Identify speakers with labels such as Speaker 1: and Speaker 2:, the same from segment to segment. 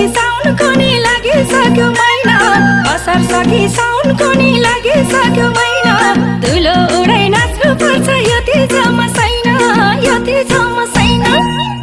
Speaker 1: साउनको नि लागिसक्यो महिना, असार सखी साउनको नि लागिसक्यो महिना। धुलो उडाइ नाच्नु पर्छ यति जम्मा छैन, यति जम्मा छैन।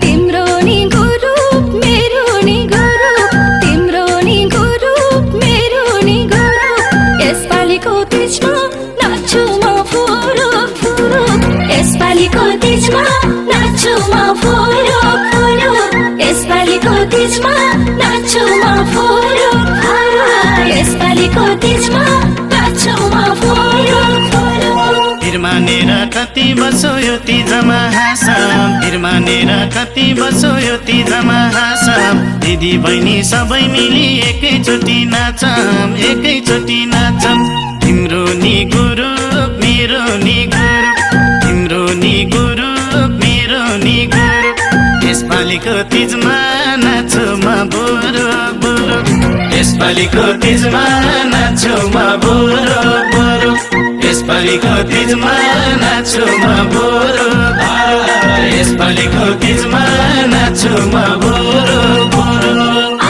Speaker 1: तिम्रो नि गुरुप मेरो नि गुरुप, तिम्रो नि गुरुप मेरो नि गुरुप। यसपालिको तीजमा नाच्छु म फुरुक फुरुक, यसपालिको तीजमा नाच्छु म फुरुक फुरुक, यसपालिको तीजमा नाच्छु म फुरुक फुरुक, यसपालिको तीजमा नाच्छु म फुरुक फुरुक।
Speaker 2: बिरमानेर कति बसो यो तीजमा हाँसम, बिरमानेर कति बसो यो तीजमा हँसम। दिदी बहिनी सबै मिली एकैचोटि नाचम, एकैचोटि नाचम। तिम्रो नि गुरुप मेरो नि गुरुप, तिम्रो नि गुरुप मेरो नि गुरुप। यसपालिको तीजमा नाच्छु म बुरुक बुरुक, यसपालिको तीजमा नाच्छु म बुरुक बुरुक, यसपालिको तीजमा नाच्छु म बुरुक, यसपालिको तीजमा नाच्छु म बुरुक बुरुक।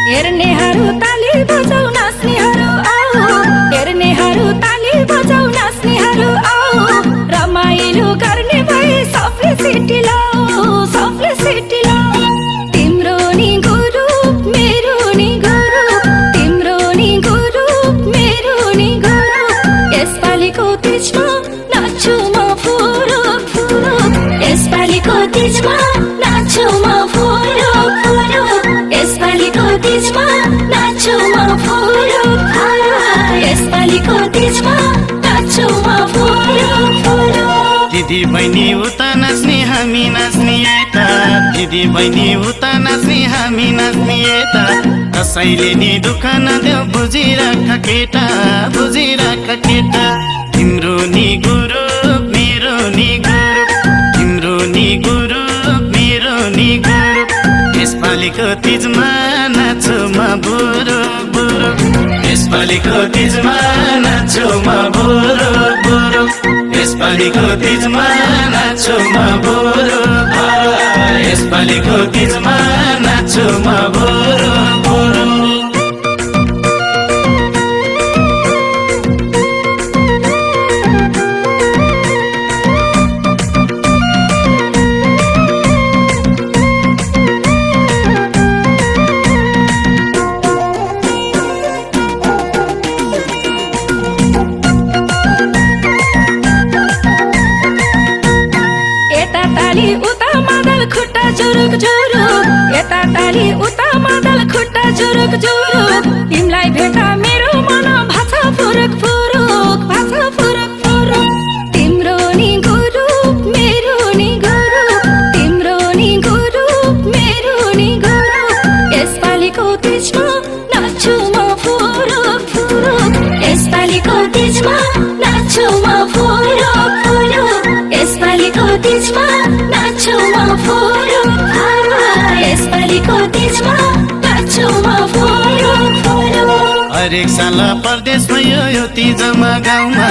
Speaker 1: हेर्नेहरू ताली बजाउ नाच्नेहरू आऊ, हेर्नेहरू ताली बजाउ नाच्नेहरू आऊ। रमाइलो गर्ने भए सबले सिटी लाऊ, सबले सिटी लाऊ। तिम्रो नि गुरुप मेरो नि गुरुप, तिम्रो नि गुरुप मेरो नि गुरुप। यसपालिको तीजमा नाच्छु म फुरुक फुरुक, यसपालिको तीजमा नाच्छु म फुरुक फुरुक, यसपालिको तीजमा नाच्छु म फुरुक फुरुक, यसपालिको तीजमा नाच्छु म फुरुक फुरुक।
Speaker 2: दिदी बहिनी उता नाच्ने हामी नाच्ने यता, दिदी बहिनी उता नाच्ने हामी नाच्ने यता। कसैले नि दुःख नदेऊ बुझिराख केटा, बुझिराख केटा। तिम्रो नि गुरुप मेरो नि गुरुप, तिम्रो नि गुरुप मेरो नि गुरुप। यसपालिको तीजमा नाच्छु म बुरुक बुरुक, यसपालिको तीजमा नाच्छु म बुरुक बुरुक, यसपालिको तीजमा नाच्छु म बुरुक, यसपालिको तीजमा नाच्छु म बुरुक बुरुक।
Speaker 1: उता मादल खुट्टा जुरुक जुरुक, यता ताली उता मादल खुट्टा जुरुक जुरुक। तिमीलाई भेटा मेरो मन भाषा फुरुक फुरुक, भाषा फुरुक फुरुक। तिम्रो नि गुरुप मेरो नि गुरुप, तिम्रो नि गुरुप मेरो नि गुरुप। यसपालिको तीजमा नाच्छु म फुरुक फुरुक, यसपालिको तीजमा नाच्छु म फुरुक फुरुक, यसपालिको तीजमा नाच्छु म फुरुक फुरुक, यसपालिको तीजमा नाच्छु म फुरुक फुरुक।
Speaker 2: हरेक साल परदेश भयो यो तीजमा गाउँमा,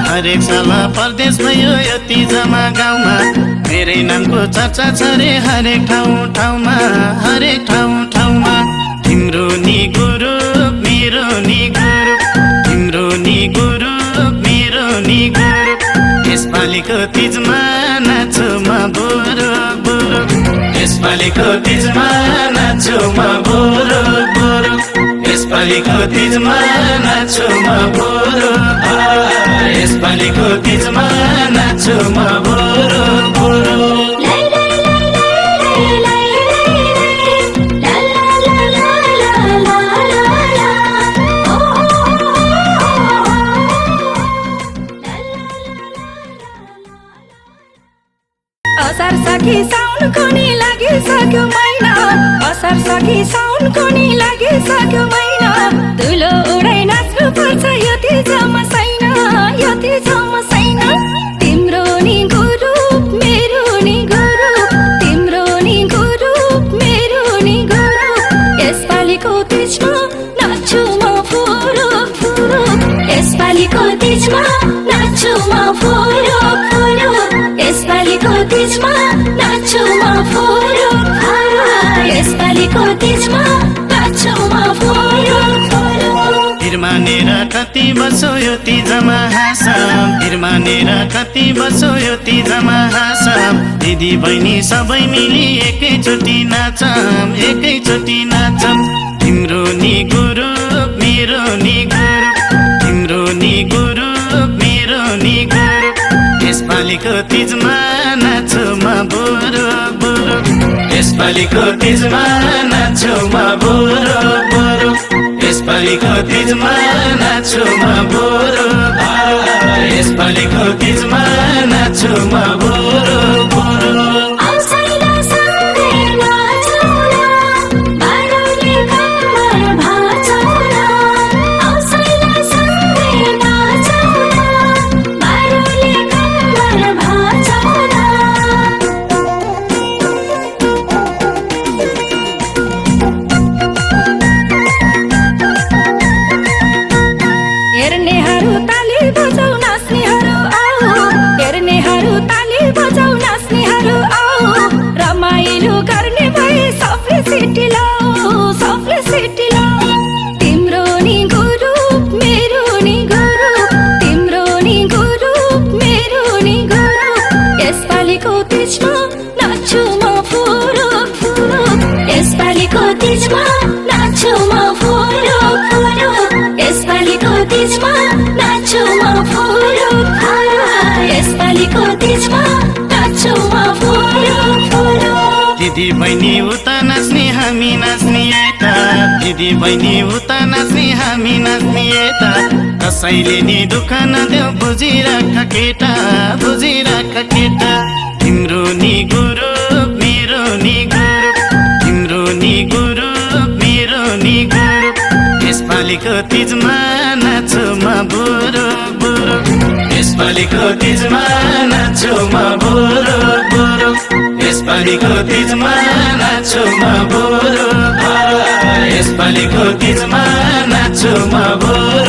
Speaker 2: हरेक साल परदेश भयो यो तीजमा गाउँमा। मेरै नामको चर्चा छ रे हरेक ठाउँ ठाउँमा, हरेक ठाउँ ठाउँमा। तिम्रो नि गुरुप मेरो नि गुरुप, तिम्रो नि गुरुप मेरो नि गुरुप। यसपालिको तीजमा नाच्छु म बुरुक बुरुक, यसपालिको तीजमा नाच्छु म बुरुक बुरुक, यसपालिको तीजमा नाच्छु म बुरुक, यसपालिको तीजमा नाच्छु म बुरुक बुरुक।
Speaker 1: साउनको नि लागिसक्यो महिना असार सकी साउनको नि लागिसक्यो महिना धुलो उडाइ नाच्नु पर्छ यति जमसैन यति जमसैन तिम्रो नि गुरु मेरो नि गुरु तिम्रो नि गुरु मेरो नि गुरु यसपालिको तीजमा नाच्छु म फुरुक फुरुक यसपालिको तीजमा नाच्छु म फुरुक फुरुक यसपालिको तीजमा नाच्छु म फुरुक फुरुक यसपालिको तीजमा नाच्छु म फुरुक फुरुक
Speaker 2: बिरमानेर कति बसो यो तीजमा हाँसम बिरमानेर कति बसो यो तीजमा हाँसम दिदी बहिनी सबै मिली एकैचोटि नाचम एकैचोटि नाचम तिम्रो नि गुरु मेरो नि गुरु तिम्रो नि गुरु मेरो नि गुरु यसपालिको तीजमा नाच्छु म बुरुक बुरुक यसपालिको तीजमा नाच्छु म बुरुक बुरुक यसपालिको तीजमा नाच्छु म बुरुक यसपालिको तीजमा नाच्छु म बुरुक बुरुक
Speaker 1: औसैला सँगै नाचौला बारुले कम्मर भाँचौला औसैला सँगै नाचौला बारुले कम्मर भाँचौला हेर्नेहरू ताली बजाउ नाच्नेहरू आऊ हेर्नेहरू ताली बजाउ नाच्नेहरू आऊ रमाइलो गर्ने भए सबले सिटी लाऊ सबले सिटी लाऊ तिम्रो नि गुरु मेरो नि गुरु तिम्रो नि गुरु मेरो नि गुरु यसपालिको तीजमा नाच्छु म फुरुक फुरुक यसपालिको तीजमा नाच्छु म फुरुक फुरुक यसपालिको तीजमा नाच्छु म फुरुक फुरुक यसपालिको तीजमा नाच्छु म फुरुक फुरुक
Speaker 2: दिदी बहिनी उता नाच्ने हामी नाच्ने यता दिदी बहिनी उता नाच्ने हामी नाच्ने यता कसैले नि दुःख नदेऊ बुझिराख केटा बुझिराख केटा तिम्रो नि गुरु मेरो नि गुरु तिम्रो नि गुरु मेरो नि गुरु यसपालिको तीजमा नाच्छु म बुरुक बुरुक यसपालिको तीजमा नाच्छु म बुरुक बुरुक यसपालिको तीजमा नाच्छु म बुरुक बुरुक यसपालिको तीजमा नाच्छु म बुरुक